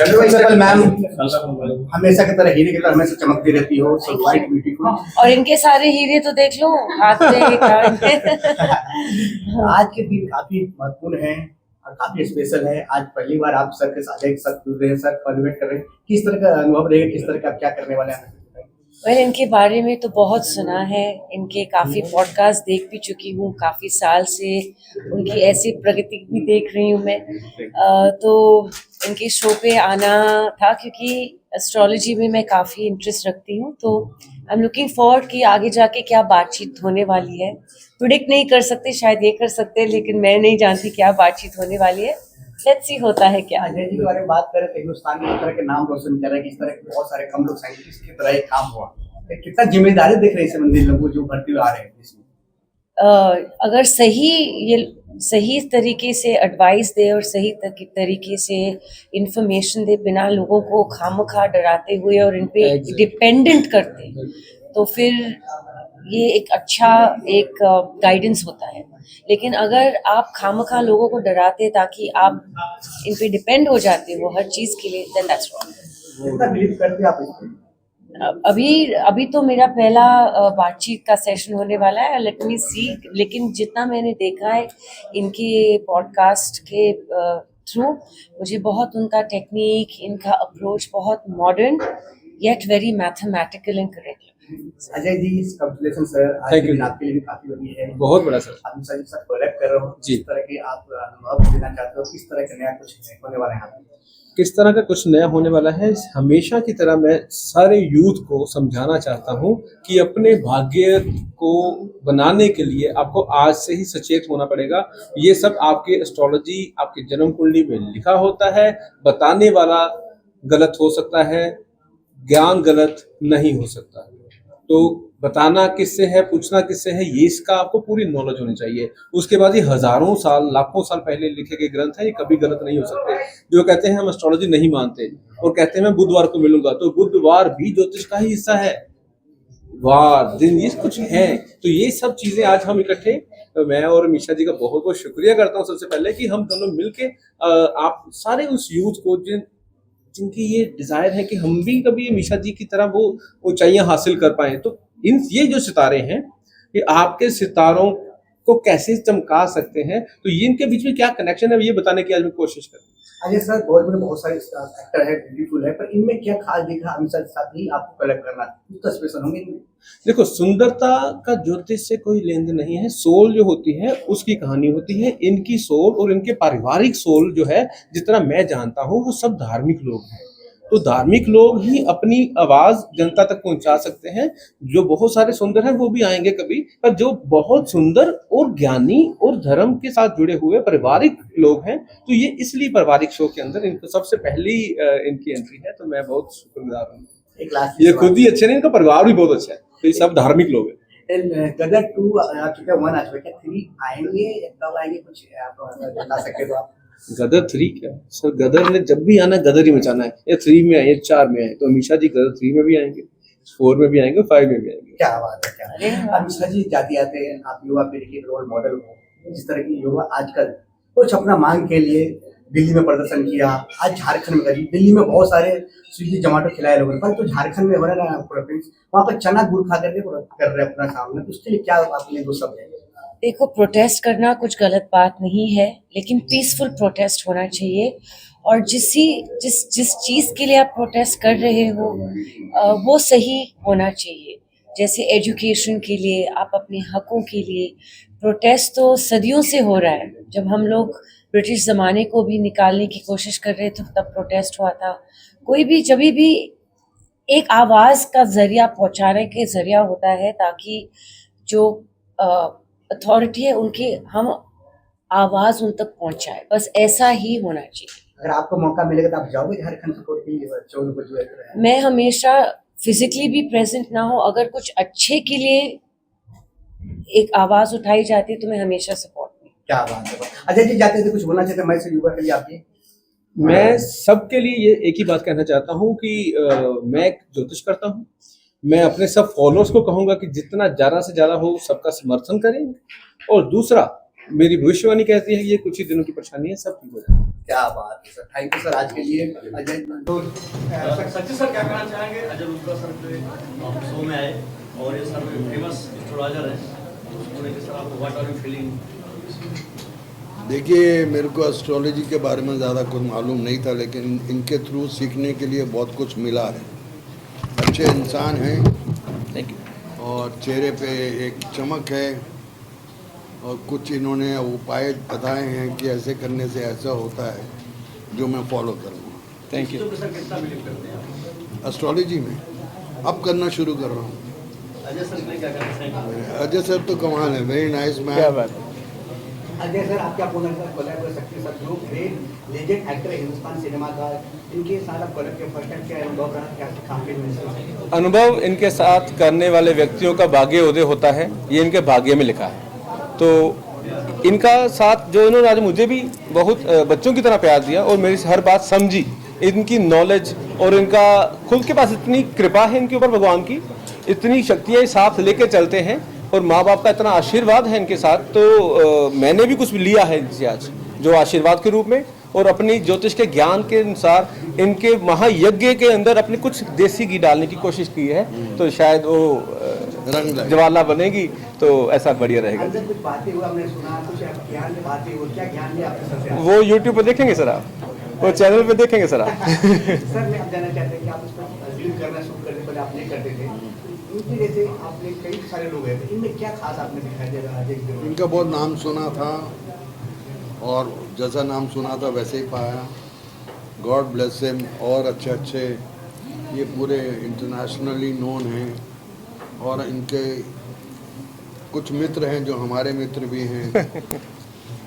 Ma'am हमेशा की तरह हीरे की तरह हमेशा चमकती रहती हो, सो क्वाइट ब्यूटीफुल। और इनके सारे हीरे तो देख लो हाथ में आज के दिन काफी महत्वपूर्ण है और काफी स्पेशल है। आज पहली बार आप सर के साथ एक साथ जुड़ रहे हैं, सर कॉन्वेट कर रहे हैं। किस तरह का अनुभव रहेगा, किस तरह का आप क्या करने वाले हैं? इनके बारे में तो बहुत सुना है, इनके काफ़ी पॉडकास्ट देख भी चुकी हूँ, काफ़ी साल से उनकी ऐसी प्रगति भी देख रही हूँ मैं। तो इनके शो पे आना था क्योंकि एस्ट्रोलॉजी में मैं काफ़ी इंटरेस्ट रखती हूँ, तो आई एम लुकिंग फॉरवर्ड कि आगे जाके क्या बातचीत होने वाली है। प्रिडिक्ट नहीं कर सकते, शायद ये कर सकते हैं, लेकिन मैं नहीं जानती क्या बातचीत होने वाली है। लेट्स सी होता है क्या। अजय जी के बारे में बात करें तो हिंदुस्तान में इस तरह के नाम रोशन कर रहे हैं, इस तरह के बहुत सारे कम लोग साइंटिस्ट की तरह काम हुआ, तो कितना जिम्मेदारी देख रहे हैं संबंधित लोगों जो भर्ती आ रहे हैं इसमें। अगर सही तरीके से एडवाइस दे और सही तरीके से इंफॉर्मेशन दे, बिना लोगों को खामखा डराते हुए और इन पे डिपेंडेंट करते, तो फिर ये एक अच्छा गाइडेंस होता है। लेकिन अगर आप खामखा लोगों को डराते ताकि आप इन पे डिपेंड हो जाते हो हर चीज़ के लिए, देन दैट्स रॉन्ग। कितना बिलीव करते हैं आप इसमें? अभी तो मेरा पहला बातचीत का सेशन होने वाला है, लेट मी सी। लेकिन जितना मैंने देखा है इनके पॉडकास्ट के थ्रू, मुझे बहुत उनका टेक्निक, इनका अप्रोच बहुत modern yet very mathematical and correct. Ajay ji, congratulation sir, आज के दिन आपके लिए भी काफी बड़ी है। बहुत बड़ा सर। आप सर के साथ कोलैब कर रहे हो, जी। किस तरह के आप अनुभव देना चाहते हो, किस तरह का नया कुछ होने वाला है? किस तरह का कुछ नया होने वाला है, हमेशा की तरह मैं सारे यूथ को समझाना चाहता हूँ कि अपने भाग्य को बनाने के लिए आपको आज से ही सचेत होना पड़ेगा। ये सब आपके एस्ट्रोलॉजी, आपकी जन्म कुंडली में लिखा होता है। बताने वाला गलत हो सकता है, ज्ञान गलत नहीं हो सकता। तो बताना किससे है, पूछना किससे है, ये इसका आपको पूरी नॉलेज होनी चाहिए। उसके बाद ये हजारों साल, लाखों साल पहले लिखे गए ग्रंथ है, ये कभी गलत नहीं हो सकते। जो कहते हैं हम एस्ट्रोलॉजी नहीं मानते और कहते हैं मैं बुधवार को मिलूंगा, तो बुधवार भी ज्योतिष का ही हिस्सा है। वार दिन ये कुछ है, तो ये सब चीजें आज हम इकट्ठे, मैं और मीशा जी का बहुत बहुत शुक्रिया करता हूँ सबसे पहले कि हम दोनों मिलके आप सारे उस यूथ को जिनकी ये डिजायर है कि हम भी कभी मीशा जी की तरह वो ऊंचाइयां हासिल कर पाए, तो ये जो सितारे हैं, ये आपके सितारों को कैसे चमका सकते हैं, तो ये इनके बीच में क्या कनेक्शन है, ये बताने की आज मैं कोशिश करूँ। अजय सर, बॉलीवुड में बहुत सारे एक्टर है, ब्यूटीफुल है, पर इनमें क्या खास दिखा हमेशा साथ ही आपको कलेक्ट करना, कुछ तो स्पेशल होंगे इनमें? देखो, सुंदरता का ज्योतिष से कोई लेन देन नहीं है। सोल जो होती है उसकी कहानी होती है। इनकी सोल और इनके पारिवारिक सोल जो है, जितना मैं जानता हूँ, वो सब धार्मिक लोग हैं। तो धार्मिक लोग ही अपनी आवाज जनता तक पहुंचा सकते हैं। जो बहुत सारे सुंदर हैं वो भी आएंगे कभी, पर जो बहुत सुंदर और ज्ञानी और धर्म के साथ जुड़े हुए पारिवारिक लोग हैं, तो ये इसलिए पारिवारिक शो के अंदर इनको सबसे पहली इनकी एंट्री है। तो मैं बहुत शुक्रगुजार हूँ। ये खुद ही अच्छे नहीं, इनका परिवार भी बहुत अच्छा है, तो ये सब धार्मिक लोग हैं। गदर 2 आ चुका है, 1 आ चुका है, 3 आएंगे, कब आएंगे, कुछ आप बता सकते हो आप? गदर 3 क्या सर, गदर ने जब भी आना गदर ही मचाना है। ये 3 में आए, 4 में आए, तो अमीशा जी गदर 3 में भी आएंगे, 4 में भी आएंगे, 5 में भी आएंगे। क्या बात है, क्या है। अमीशा जी जाती आते हैं, आप युवा पीढ़ी के रोल मॉडल हो। जिस तरह की युवा आजकल कुछ अपना मांग के लिए दिल्ली में प्रदर्शन किया, आज झारखंड में करी, दिल्ली में बहुत सारे स्विगी जोमेटो खिलाए लोगों ने, पर तो झारखंड में हो रहा है ना, वहाँ पर चना गुड़ खा करके कर रहे अपना सामने, तो उसके लिए क्या आपने वो सब है? देखो, प्रोटेस्ट करना कुछ गलत बात नहीं है, लेकिन पीसफुल प्रोटेस्ट होना चाहिए। और जिस चीज़ के लिए आप प्रोटेस्ट कर रहे हो वो सही होना चाहिए। जैसे एजुकेशन के लिए, आप अपने हकों के लिए, प्रोटेस्ट तो सदियों से हो रहा है। जब हम लोग ब्रिटिश ज़माने को भी निकालने की कोशिश कर रहे थे तब प्रोटेस्ट हुआ था। कोई भी जब भी एक आवाज़ का ज़रिया पहुंचाने के ज़रिया होता है, ताकि जो अथॉरिटी है उनकी हम आवाज़ उन तक पहुंचाए, बस ऐसा ही होना चाहिए। अगर आपको मौका मिलेगा तो आप जाओगे झारखंड सपोर्ट के लिए बच्चों को जो है? मैं हमेशा फिजिकली भी प्रेजेंट ना हो, अगर कुछ अच्छे के लिए एक आवाज़ उठाई जाती है तो मैं हमेशा सपोर्ट में। क्या बात है। अजय जी जाते थे, कुछ बोलना चाहते हैं मैं से युवा के लिए आपके? मैं सबके लिए ये एक ही बात कहना चाहता हूँ कि मैं ज्योतिष करता हूँ। मैं अपने सब फॉलोअर्स को कहूँगा कि जितना ज़्यादा से ज़्यादा हो सबका समर्थन करें। और दूसरा, मेरी भविष्यवाणी कहती है ये कुछ ही दिनों की परेशानी है, सब ठीक हो जाएगा। क्या बात है सर, थैंक यू सर आज के लिए। अजय तो सचिन सर क्या कहना चाहेंगे अजय लुथरा सर के शो में आए और ये सर फेमस एस्ट्रोलॉजर है, उसको लेकर सर आपको व्हाट आर यू फीलिंग? देखिए, मेरे को एस्ट्रोलॉजी के बारे में ज़्यादा कुछ मालूम नहीं था, लेकिन इनके थ्रू सीखने के लिए बहुत कुछ मिला है। अच्छे इंसान हैं, थैंक यू। और चेहरे पे एक चमक है, और कुछ इन्होंने उपाय बताए हैं कि ऐसे करने से ऐसा होता है, जो मैं फॉलो करूँगा। Thank you. सर कितना बिलीव करते हैं आप? एस्ट्रोलॉजी में अब करना शुरू कर रहा हूँ। अजय सर ने क्या कहना चाहेंगे? अजय सर तो कमाल है, वेरी नाइस मैन। क्या बात है। अजय सर आप क्या कोलैब कर सकते हैं सर, जो ग्रेट लेजेंड एक्टर है हिंदुस्तान सिनेमा का, इनके साथ आप कोलैब के फर्स्ट टाइम क्या अनुभव रहा, क्या काम के में? अनुभव इनके साथ करने वाले व्यक्तियों का भाग्य उदय होता है, ये इनके भाग्य में लिखा है। तो इनका साथ जो इन्होंने आज मुझे भी बहुत बच्चों की तरह प्यार दिया और मेरी हर बात समझी, इनकी नॉलेज और इनका खुद के पास इतनी कृपा है इनके ऊपर भगवान की, इतनी शक्तियाँ साथ लेके चलते हैं और माँ बाप का इतना आशीर्वाद है इनके साथ। तो मैंने भी कुछ लिया है इनसे आज जो आशीर्वाद के रूप में, और अपनी ज्योतिष के ज्ञान के अनुसार इनके महायज्ञ के अंदर अपनी कुछ देसी घी डालने की कोशिश की है, तो शायद वो ज्वाला बनेगी, तो ऐसा बढ़िया रहेगा। अंदर कुछ बातें हुआ हमने सुना, कुछ ज्ञान की बातें हुई, क्या ज्ञान लिया आपके सर से? वो यूट्यूब पे देखेंगे सर आप, वो चैनल पे देखेंगे सर आप। सर मैं आप जानना चाहते हैं कि आप उसको रील करना शुरू करने पहले आप नहीं करते थे, इनकी जैसे आपने कई सारे लोग हैं, तो इनमें क्या खास आपने दिखाई दे रहा है? इनका बहुत नाम सुना था, और जैसा नाम सुना था वैसे ही पाया। God bless him. और अच्छे अच्छे ये पूरे इंटरनेशनली नोन हैं, और इनके कुछ मित्र हैं जो हमारे मित्र भी हैं।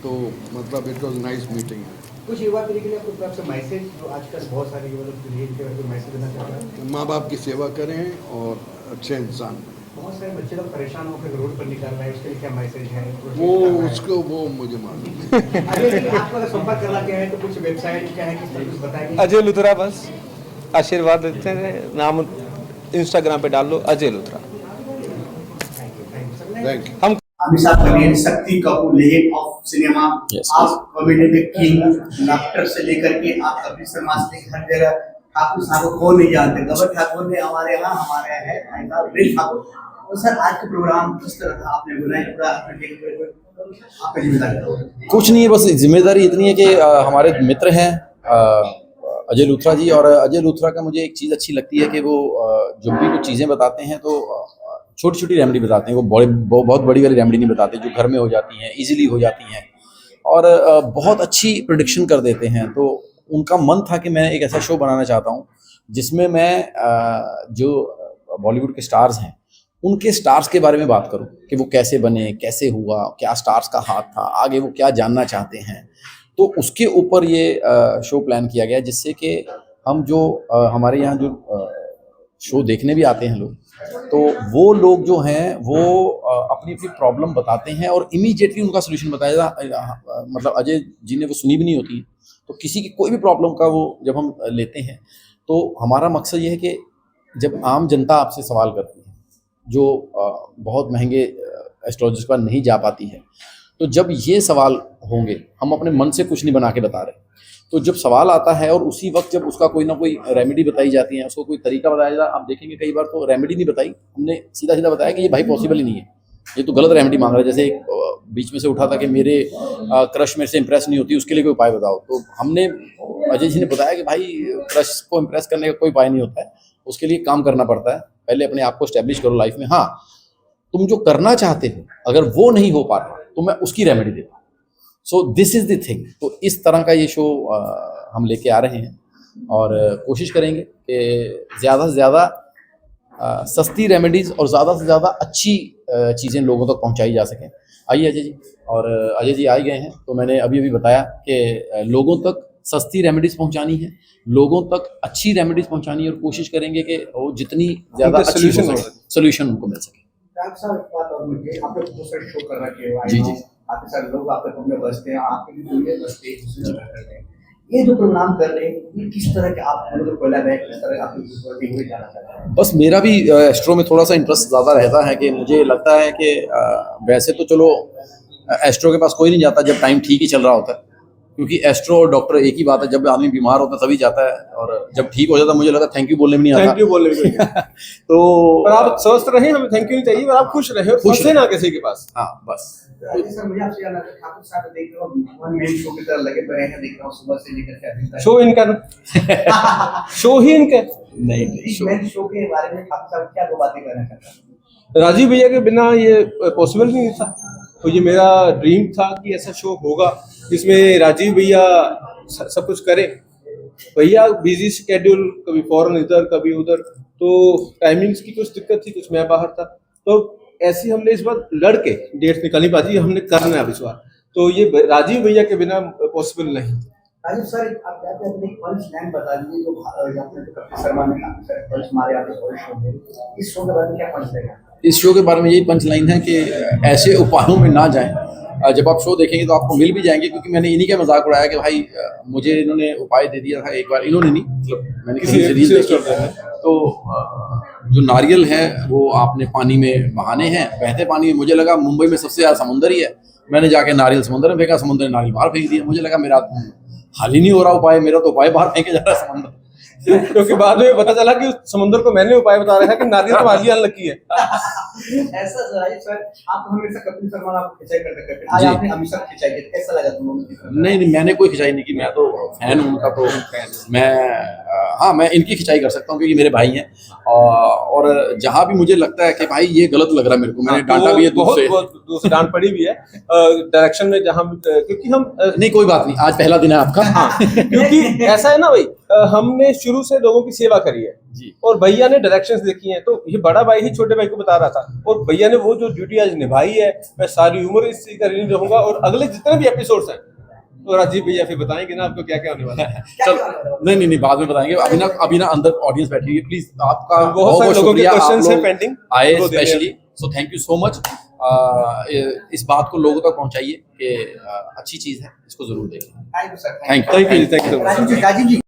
तो मतलब इट वॉज नाइस मीटिंग। कुछ युवा पीढ़ी के लिए आपको तरफ से मैसेज, जो आजकल बहुत सारे युवा लोग पीढ़ी के बारे में मैसेज देना चाहते हैं? माँ बाप की सेवा करें और अच्छे इंसान बनें। बहुत सारे बच्चे लोग परेशान होकर रोड पर निकल रहे हैं, उसके लिए क्या मैसेज है? वो मुझे मालूम नहीं। अगर आपको अगर संपर्क करना क्या है तो कुछ वेबसाइट क्या है, किस तरह कुछ बताएंगे? अजय लुथरा, बस आशीर्वाद देते हैं, नाम इंस्टाग्राम पे डाल लो अजय लुथरा। Thank you. हम Amisha Patel, Shakti Kapoor, legend of cinema, आप कॉमेडी में किंग, डॉक्टर से लेकर के आप कपिल शर्मा से हर जगह ठाकुर साहब को कौन नहीं जानते, गबर ठाकुर ने हमारे यहाँ है ठाकुर। तो सर आज का प्रोग्राम किस तरह था, आपने बुनाई पूरा आपका जिम्मेदारी? कुछ नहीं है, बस जिम्मेदारी इतनी है कि हमारे मित्र हैं अजय लुथरा जी, और अजय लुथरा का मुझे एक चीज़ अच्छी लगती है कि वो जब भी कुछ चीज़ें बताते हैं तो छोटी छोटी रेमेडी बताते हैं। वो बहुत बड़ी वाली रेमेडी नहीं बताते, जो घर में हो जाती हैं, इजीली हो जाती हैं, और बहुत अच्छी प्रेडिक्शन कर देते हैं। तो उनका मन था कि मैं एक ऐसा शो बनाना चाहता हूँ जिसमें मैं जो बॉलीवुड के स्टार्स हैं उनके स्टार्स के बारे में बात करूं कि वो कैसे बने, कैसे हुआ, क्या स्टार्स का हाथ था, आगे वो क्या जानना चाहते हैं। तो उसके ऊपर ये शो प्लान किया गया, जिससे कि हम जो हमारे यहाँ जो शो देखने भी आते हैं लोग, तो वो लोग जो हैं वो अपनी अपनी प्रॉब्लम बताते हैं और इमीडिएटली उनका सोल्यूशन बताया जाता। मतलब अजय जी ने वो सुनी भी नहीं होती, तो किसी की कोई भी प्रॉब्लम का वो जब हम लेते हैं, तो हमारा मकसद ये है कि जब आम जनता आपसे सवाल करती है, जो बहुत महंगे एस्ट्रोलॉजिस्ट के पास नहीं जा पाती है, तो जब ये सवाल होंगे, हम अपने मन से कुछ नहीं बना के बता रहे, तो जब सवाल आता है और उसी वक्त जब उसका कोई ना कोई रेमेडी बताई जाती है, उसको कोई तरीका बताया जाता है, आप देखेंगे कई बार तो रेमेडी नहीं बताई, हमने सीधा सीधा बताया कि ये भाई पॉसिबल ही नहीं है, ये तो गलत रेमेडी मांग रहा है। जैसे बीच में से उठा था कि मेरे क्रश मेरे से इम्प्रेस नहीं होती, उसके लिए कोई उपाय बताओ, तो हमने अजय जी ने बताया कि भाई क्रश को इम्प्रेस करने का कोई उपाय नहीं होता है, उसके लिए काम करना पड़ता है, पहले अपने आप को स्टैब्लिश करो लाइफ में। हाँ, तुम जो करना चाहते हो अगर वो नहीं हो पा रहा तो मैं उसकी रेमेडी देता हूँ। So this is the thing. तो इस तरह का ये शो हम लेके आ रहे हैं और कोशिश करेंगे कि ज़्यादा से ज़्यादा सस्ती रेमेडीज़ और ज़्यादा से ज़्यादा अच्छी चीज़ें लोगों तक पहुंचाई जा सकें। आइए अजय जी, और अजय जी आ गए हैं, तो मैंने अभी बताया कि लोगों तक सस्ती रेमेडीज़ पहुंचानी है, लोगों तक अच्छी रेमेडीज़ पहुंचानी है, और कोशिश करेंगे कि वो जितनी ज़्यादा अच्छी सोल्यूशन उनको मिल सके। मुझे आप लोग बहुत सारे शो कर रखे हो, जी जी, आपके सारे लोग आपके रूम में बसते हैं, आपके भी रूम में बसते हैं, ये जो प्रोग्राम कर रहे हैं, ये किस तरह के आप मतलब कोलैब है, किस तरह आप वर्किंग हुई जाना चाहते हैं? बस मेरा भी एस्ट्रो में थोड़ा सा इंटरेस्ट ज़्यादा रहता है कि मुझे लगता है कि वैसे तो चलो एस्ट्रो के पास कोई नहीं जाता जब टाइम ठीक ही चल रहा होता है, क्योंकि एस्ट्रो और डॉक्टर एक ही बात है, जब आदमी बीमार होता है तभी जाता है, और जब ठीक हो जाता है मुझे लगा थैंक यू बोलने में नहीं आता। थैंक यू बोलने में नहीं। तो पर आप स्वस्थ रहे, हमें थैंक यू नहीं चाहिए, पर आप खुश रहे और खुश फंसे ना किसी के पास। हाँ बस। राजेश सर, मुझे आपसे जानना था, ठाकुर साहब देख रहे हो वन मेन शो की तरह लगे पड़े हैं, देख रहा हूँ सुबह से लेकर के अभी तक। शो इनका ना शो ही इनका है। नहीं इस मेन शो के बारे में ठाकुर साहब क्या दो बातें कहना चाहते हैं? राजीव भैया के बिना ये पॉसिबल नहीं था। तो ये मेरा ड्रीम था कि ऐसा शो होगा जिसमें राजीव भैया सब कुछ करें। भैया बिजी शेड्यूल, कभी फॉरेन इधर कभी उधर, तो टाइमिंग्स की कुछ दिक्कत थी, कुछ मैं बाहर था, तो ऐसे हमने इस बार लड़के डेट्स निकाली बाजी, हमने करना है इस बार। तो ये राजीव भैया के बिना पॉसिबल नहीं। राजीव सर, आप कहते हैं अपने एक पंच लाइन बता दीजिए जो आपने कपिल शर्मा ने पंच मारे आपके पूरे शो में, इस शो के बारे में क्या पंच रहेगा? इस शो के बारे में यही पंच लाइन है कि ऐसे उपायों में ना जाएं। जब आप शो देखेंगे तो आपको मिल भी जाएंगे, क्योंकि मैंने इन्हीं का मजाक उड़ाया कि भाई मुझे इन्होंने उपाय दे दिया था एक बार, इन्होंने नहीं, मतलब मैंने किसी सीरीज देखी तो जो नारियल है वो आपने पानी में बहाने हैं, बहते पानी में। मुझे लगा मुंबई में सबसे ज्यादा समुंदर ही है, मैंने जाके नारियल समुद्र में फेंका, समुद्र ने नारियल बाहर फेंक दिया। मुझे लगा मेरा हाल ही नहीं हो रहा उपाय, मेरा तो उपाय बाहर फेंके जा रहा है समुद्र। क्योंकि बाद में पता चला कि उस समुद्र को मैंने उपाय बता रहा है कि नारियल तो माझी लगी है। ऐसा राजीव सर, आप हमेशा कपिल शर्मा आप खिंचाई करते हैं, आज जी। आपने हमेशा खिंचाई की, कैसा लगा तुम लोगों को? नहीं, मैंने कोई खिंचाई नहीं की, मैं तो फैन हूँ उनका। तो मैं हाँ, मैं इनकी खिंचाई कर सकता हूँ क्योंकि मेरे भाई हैं। और जहाँ भी मुझे लगता है कि भाई ये गलत लग रहा है मेरे को, मैंने डांटा भी है बहुत डांट पड़ी भी है डायरेक्शन में, जहाँ क्योंकि हम नहीं, कोई बात नहीं, आज पहला दिन है आपका। हाँ, क्योंकि ऐसा है ना भाई, हमने शुरू से लोगों की सेवा करी है जी। और भैया ने डायरेक्शंस देखी हैं, तो ये बड़ा भाई ही छोटे भाई को बता रहा था, और भैया ने वो जो ड्यूटी आज निभाई है, मैं सारी उम्र इस चीज का ऋणी रहूंगा। और अगले जितने भी एपिसोड्स हैं तो राजीव भैया फिर बताएंगे ना आपको क्या क्या होने वाला है। चल, नहीं, बाद में बताएंगे। अभी ना अंदर ऑडियंस बैठी हुई है, प्लीज आपका बहुत सारे लोगों के शुक्रिया, क्वेश्चंस आप हैं लोग पेंडिंग आए वो दे रहे हैं। Specially, so thank you so much. इस बात को लोगों तक पहुंचाइए कि अच्छी चीज है, इसको जरूर देखें। Thank you sir, thank you. Thank you so much. Rajiv ji